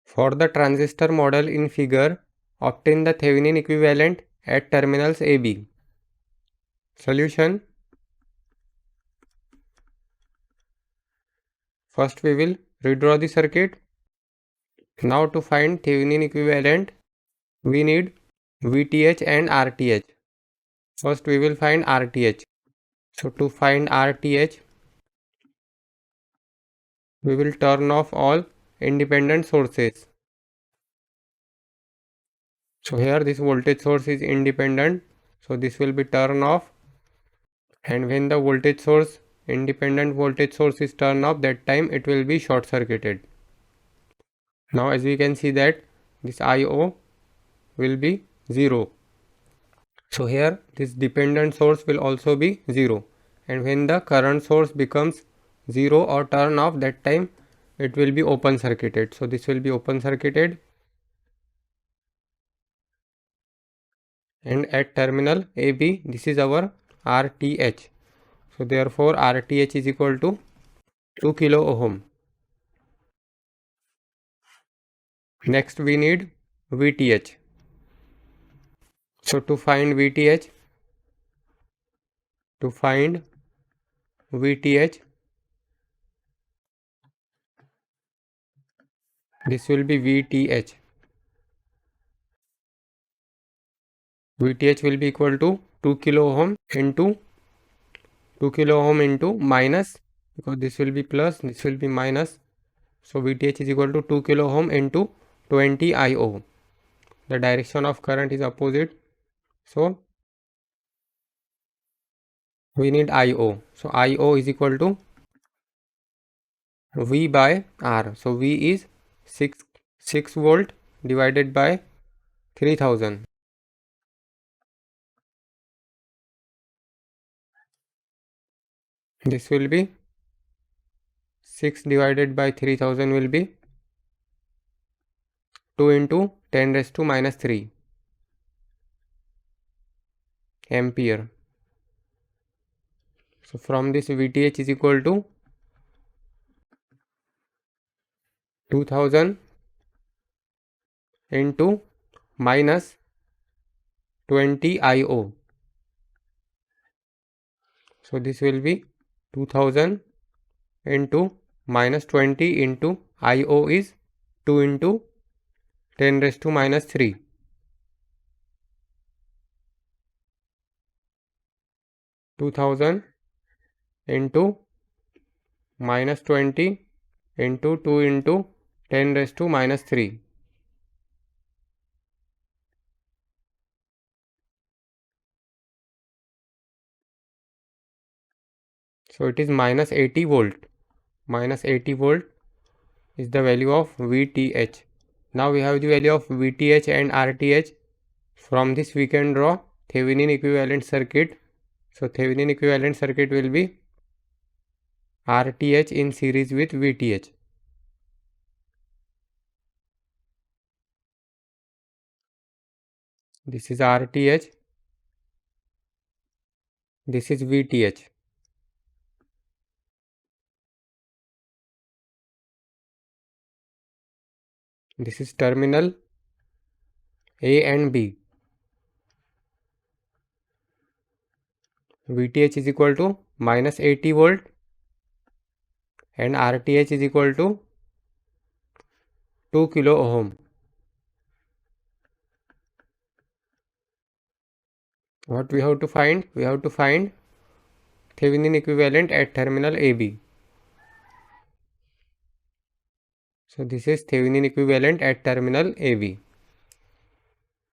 For the transistor model in figure, obtain the Thevenin equivalent at terminals AB. Solution. First we will redraw the circuit. Now to find Thevenin equivalent, we need VTh and RTh. First we will find RTh. So to find RTh, we will turn off all independent sources. So here this voltage source is independent, so this will be turned off, and when the voltage source, independent voltage source is turned off, that time it will be short circuited. Now as we can see that this IO will be 0. So here this dependent source will also be 0, and when the current source becomes 0 or turn off, that time it will be open circuited. So this will be open circuited, and at terminal AB this is our RTh. So therefore RTh is equal to 2 kilo ohm. Next we need VTh. So to find VTh, this will be VTh. VTh will be equal to 2 kilo ohm into minus, because this will be plus, this will be minus. So VTh is equal to 2 kilo ohm into 20 IO. The direction of current is opposite, so we need IO. So IO is equal to V by R. So V is 6 volt divided by 3000. This will be 6 divided by 3000 will be 2 into 10 raised to minus 3 ampere. So from this VTh is equal to 2000 into minus 20 IO. So this will be 2000 into minus 20 into IO is 2 into 10 raised to minus 3. Into minus 20 into 2 into 10 raised to minus 3. So it is minus 80 volt. Minus 80 volt is the value of VTh. Now we have the value of VTh and RTh. From this we can draw Thevenin equivalent circuit. So Thevenin equivalent circuit will be RTh in series with VTh. This is RTh. This is VTh. This is terminal A and B. VTh is equal to minus 80 volt and RTh is equal to 2 kilo ohm. What we have to find? We have to find Thevenin equivalent at terminal AB. So this is Thevenin equivalent at terminal AB.